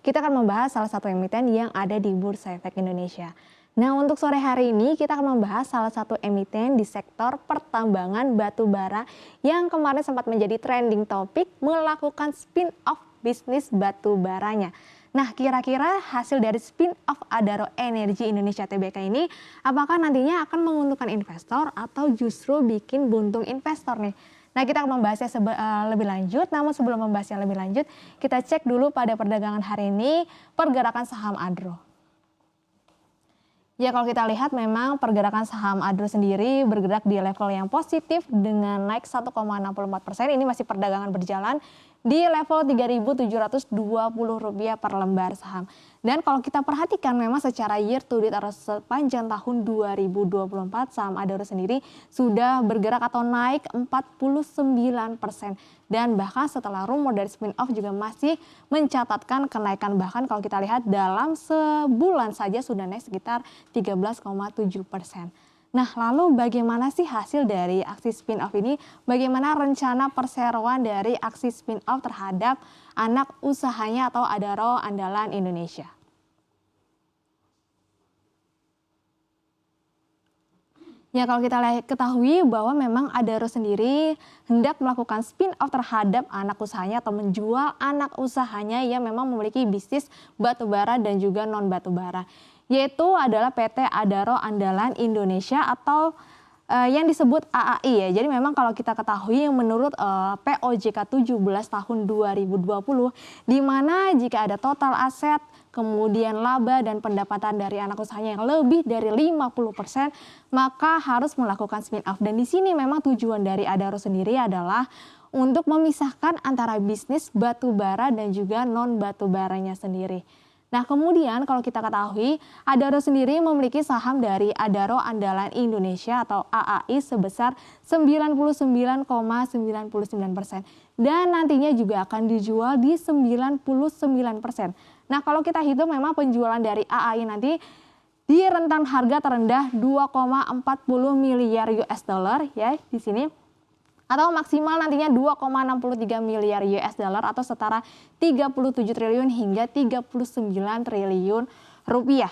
kita akan membahas salah satu emiten yang ada di Bursa Efek Indonesia. Nah, untuk sore hari ini kita akan membahas salah satu emiten di sektor pertambangan batu bara yang kemarin sempat menjadi trending topik melakukan spin-off bisnis batu baranya. Nah, kira-kira hasil dari spin-off Adaro Energi Indonesia Tbk ini apakah nantinya akan menguntungkan investor atau justru bikin buntung investor nih? Nah, kita akan membahasnya lebih lanjut, namun sebelum membahasnya lebih lanjut, kita cek dulu pada perdagangan hari ini pergerakan saham Adro. Ya, kalau kita lihat memang pergerakan saham Adro sendiri bergerak di level yang positif dengan naik 1,64%. Ini masih perdagangan berjalan di level Rp3.720 per lembar saham. Dan kalau kita perhatikan memang secara year to date atau sepanjang tahun 2024 saham Adaro sendiri sudah bergerak atau naik 49%. Dan bahkan setelah rumor dari spin-off juga masih mencatatkan kenaikan, bahkan kalau kita lihat dalam sebulan saja sudah naik sekitar 13,7%. Nah, lalu bagaimana sih hasil dari aksi spin-off ini? Bagaimana rencana perseroan dari aksi spin-off terhadap anak usahanya atau Adaro Andalan Indonesia? Ya, kalau kita ketahui bahwa memang Adaro sendiri hendak melakukan spin-off terhadap anak usahanya atau menjual anak usahanya yang memang memiliki bisnis batubara dan juga non batubara, yaitu adalah PT Adaro Andalan Indonesia atau yang disebut AAI ya. Jadi memang kalau kita ketahui menurut POJK 17 tahun 2020, di mana jika ada total aset, kemudian laba dan pendapatan dari anak usahanya yang lebih dari 50%, maka harus melakukan spin-off. Dan di sini memang tujuan dari Adaro sendiri adalah untuk memisahkan antara bisnis batubara dan juga non batubaranya sendiri. Nah, kemudian kalau kita ketahui, Adaro sendiri memiliki saham dari Adaro Andalan Indonesia atau AAI sebesar 99,99%. Dan nantinya juga akan dijual di 99%. Nah, kalau kita hitung memang penjualan dari AAI nanti di rentang harga terendah 2,40 miliar US dollar ya di sini, atau maksimal nantinya 2,63 miliar US dollar atau setara 37 triliun hingga 39 triliun rupiah.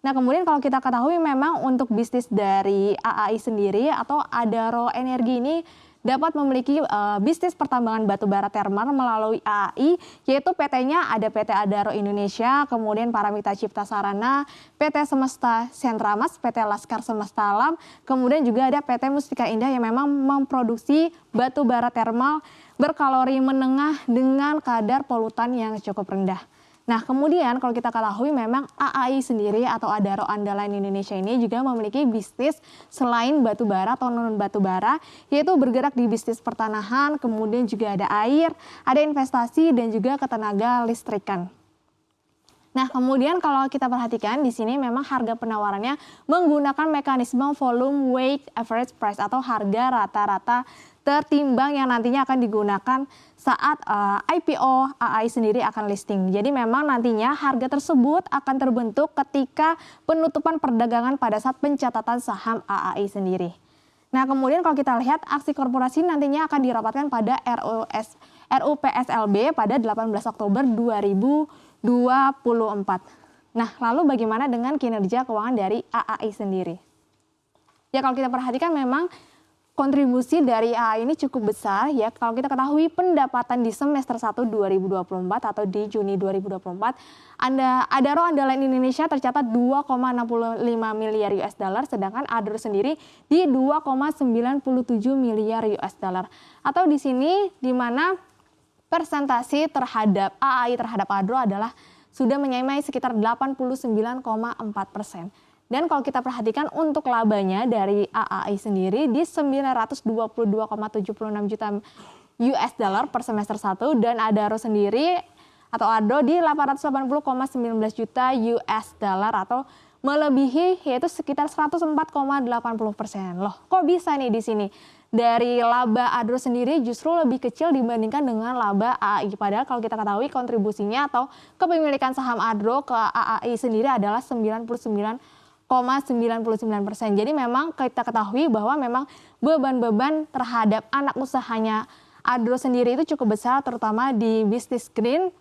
Nah, kemudian kalau kita ketahui memang untuk bisnis dari AAI sendiri atau Adaro Energi ini dapat memiliki bisnis pertambangan batubara termal melalui AAI, yaitu PT-nya ada PT Adaro Indonesia, kemudian Paramita Cipta Sarana, PT Semesta Sentramas, PT Laskar Semesta Alam, kemudian juga ada PT Mustika Indah yang memang memproduksi batubara termal berkalori menengah dengan kadar polutan yang cukup rendah. Nah, kemudian kalau kita ketahui memang AAI sendiri atau Adaro Andalan Indonesia ini juga memiliki bisnis selain batubara atau non batubara, yaitu bergerak di bisnis pertanahan, kemudian juga ada air, ada investasi dan juga ketenaga listrikan. Nah, kemudian kalau kita perhatikan di sini memang harga penawarannya menggunakan mekanisme volume weight average price atau harga rata-rata tertimbang yang nantinya akan digunakan saat IPO AAI sendiri akan listing. Jadi memang nantinya harga tersebut akan terbentuk ketika penutupan perdagangan pada saat pencatatan saham AAI sendiri. Nah, kemudian kalau kita lihat aksi korporasi nantinya akan dirapatkan pada RUPSLB pada 18 Oktober 2024. Nah, lalu bagaimana dengan kinerja keuangan dari AAI sendiri? Ya, kalau kita perhatikan memang kontribusi dari AAI ini cukup besar ya. Kalau kita ketahui pendapatan di semester 1 2024 atau di Juni 2024, Adaro Andalan Indonesia tercatat 2,65 miliar US dollar, sedangkan Adaro sendiri di 2,97 miliar US dollar. Atau di sini di mana persentase terhadap AAI terhadap Adaro adalah sudah menyamai sekitar 89,4%. Dan kalau kita perhatikan untuk labanya dari AAI sendiri di 922,76 juta US dollar per semester 1 dan Adaro sendiri atau Adaro di 880,19 juta US dollar atau melebihi yaitu sekitar 104,80%. Loh, kok bisa nih di sini? Dari laba Adaro sendiri justru lebih kecil dibandingkan dengan laba AAI. Padahal kalau kita ketahui kontribusinya atau kepemilikan saham Adaro ke AAI sendiri adalah 99,99%. Jadi memang kita ketahui bahwa memang beban-beban terhadap anak usahanya Adaro sendiri itu cukup besar, terutama di bisnis green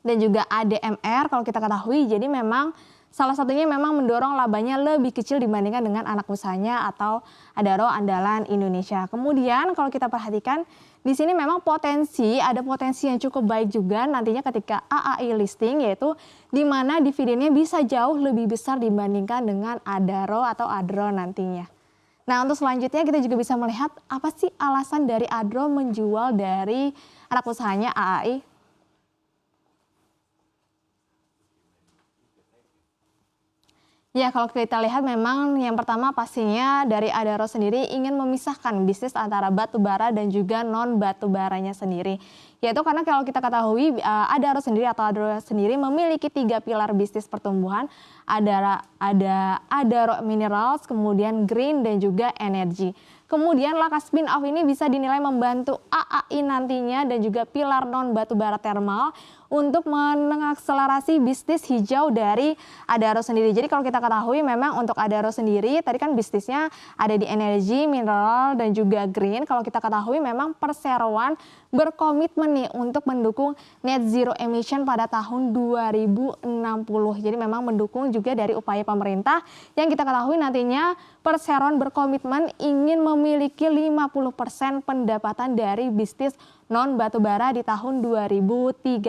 dan juga ADMR kalau kita ketahui. Jadi memang salah satunya memang mendorong labanya lebih kecil dibandingkan dengan anak usahanya atau adaro andalan Indonesia. Kemudian kalau kita perhatikan di sini memang ada potensi yang cukup baik juga nantinya ketika AAI listing, yaitu di mana dividennya bisa jauh lebih besar dibandingkan dengan adaro atau adro nantinya. Nah, untuk selanjutnya kita juga bisa melihat apa sih alasan dari adro menjual dari anak usahanya AAI. Ya, kalau kita lihat memang yang pertama pastinya dari adaro sendiri ingin memisahkan bisnis antara batu bara dan juga non batu baranya sendiri. Yaitu karena kalau kita ketahui adaro sendiri atau adaro sendiri memiliki 3 pilar bisnis pertumbuhan. Ada adaro minerals, kemudian green dan juga energi. Kemudian langkah spin off ini bisa dinilai membantu AAI nantinya dan juga pilar non batu bara thermal untuk mengakselerasi bisnis hijau dari adaro sendiri. Jadi kalau kita ketahui memang untuk adaro sendiri tadi kan bisnisnya ada di energi, mineral dan juga green. Kalau kita ketahui memang perseroan berkomitmen nih untuk mendukung net zero emission pada tahun 2060. Jadi memang mendukung juga dari upaya pemerintah yang kita ketahui nantinya perseroan berkomitmen ingin memiliki 50% pendapatan dari bisnis non batubara di tahun 2030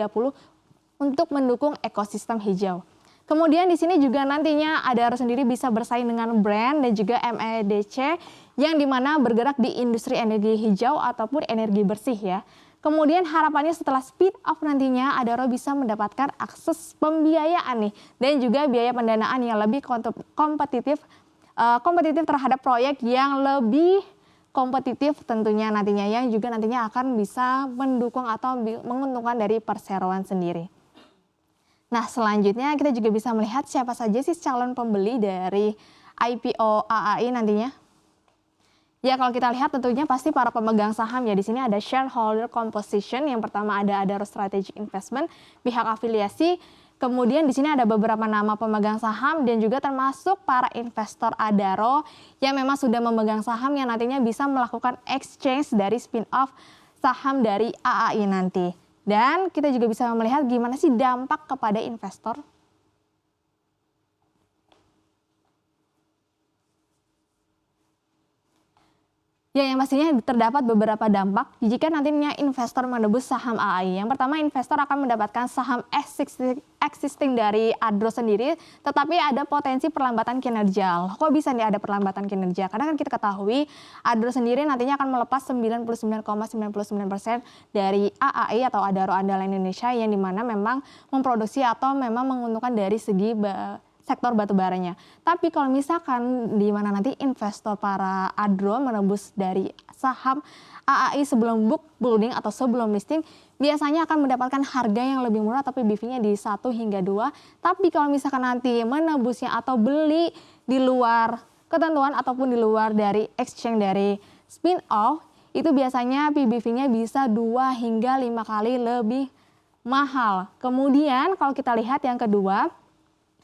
untuk mendukung ekosistem hijau. Kemudian di sini juga nantinya adaro sendiri bisa bersaing dengan brand dan juga MEDC yang dimana bergerak di industri energi hijau ataupun energi bersih ya. Kemudian harapannya setelah spin off nantinya adaro bisa mendapatkan akses pembiayaan nih dan juga biaya pendanaan yang lebih kompetitif terhadap proyek yang lebih kompetitif tentunya nantinya yang juga nantinya akan bisa mendukung atau menguntungkan dari perseroan sendiri. Nah, selanjutnya kita juga bisa melihat siapa saja sih calon pembeli dari IPO AAI nantinya. Ya, kalau kita lihat tentunya pasti para pemegang saham ya. Di sini ada shareholder composition. Yang pertama ada adaro strategic investment, pihak afiliasi. Kemudian di sini ada beberapa nama pemegang saham dan juga termasuk para investor adaro yang memang sudah memegang saham yang nantinya bisa melakukan exchange dari spin-off saham dari AAI nanti. Dan kita juga bisa melihat gimana sih dampak kepada investor. Ya, yang pastinya terdapat beberapa dampak jika nantinya investor menebus saham AAI. Yang pertama, investor akan mendapatkan saham existing dari adro sendiri, tetapi ada potensi perlambatan kinerja. Kok bisa nih ada perlambatan kinerja? Karena kan kita ketahui adro sendiri nantinya akan melepas 99,99% dari AAI atau adaro andalan Indonesia yang dimana memang memproduksi atau memang menguntungkan dari segi sektor batubaranya. Tapi kalau misalkan di mana nanti investor para adro menembus dari saham AAI sebelum book building atau sebelum listing, biasanya akan mendapatkan harga yang lebih murah tapi BV-nya di 1 hingga 2. Tapi kalau misalkan nanti menebusnya atau beli di luar ketentuan ataupun di luar dari exchange dari spin off, itu biasanya PBV-nya bisa 2 hingga 5 kali lebih mahal. Kemudian kalau kita lihat yang kedua,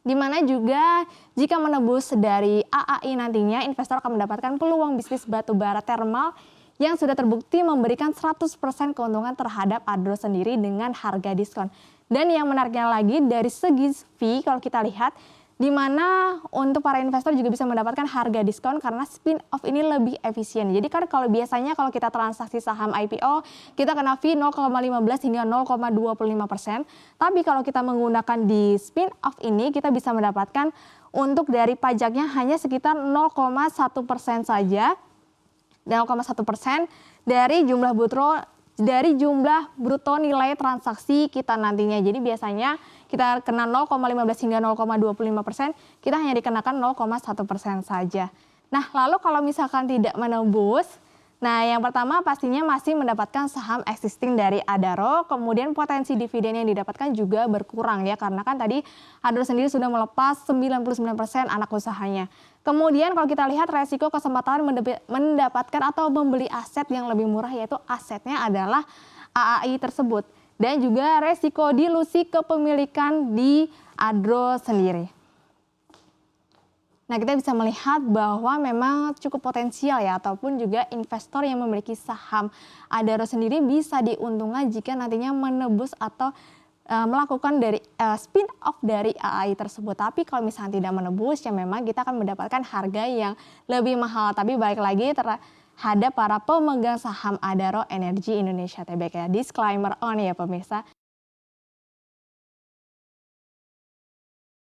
di mana juga jika menebus dari AAI nantinya investor akan mendapatkan peluang bisnis batubara thermal yang sudah terbukti memberikan 100% keuntungan terhadap adro sendiri dengan harga diskon. Dan yang menariknya lagi dari segi fee kalau kita lihat di mana untuk para investor juga bisa mendapatkan harga diskon karena spin off ini lebih efisien. Jadi kan kalau biasanya kalau kita transaksi saham IPO kita kena fee 0,15 hingga 0,25%. Tapi kalau kita menggunakan di spin off ini kita bisa mendapatkan untuk dari pajaknya hanya sekitar 0,1% saja. 0,1% dari jumlah bruto nilai transaksi kita nantinya. Jadi biasanya kita kena 0,15 hingga 0,25%, kita hanya dikenakan 0,1% saja. Nah, lalu kalau misalkan tidak menembus, nah yang pertama pastinya masih mendapatkan saham existing dari adaro, kemudian potensi dividen yang didapatkan juga berkurang ya, karena kan tadi adaro sendiri sudah melepas 99% anak usahanya. Kemudian kalau kita lihat resiko kesempatan mendapatkan atau membeli aset yang lebih murah, yaitu asetnya adalah AAI tersebut. Dan juga resiko dilusi kepemilikan di adro sendiri. Nah, kita bisa melihat bahwa memang cukup potensial ya, ataupun juga investor yang memiliki saham adaro sendiri bisa diuntungkan jika nantinya menebus atau melakukan dari spin off dari AAI tersebut. Tapi kalau misalnya tidak menebus, ya memang kita akan mendapatkan harga yang lebih mahal. Tapi balik lagi terhadap para pemegang saham Adaro Energi Indonesia Tbk. Disclaimer on ya pemirsa.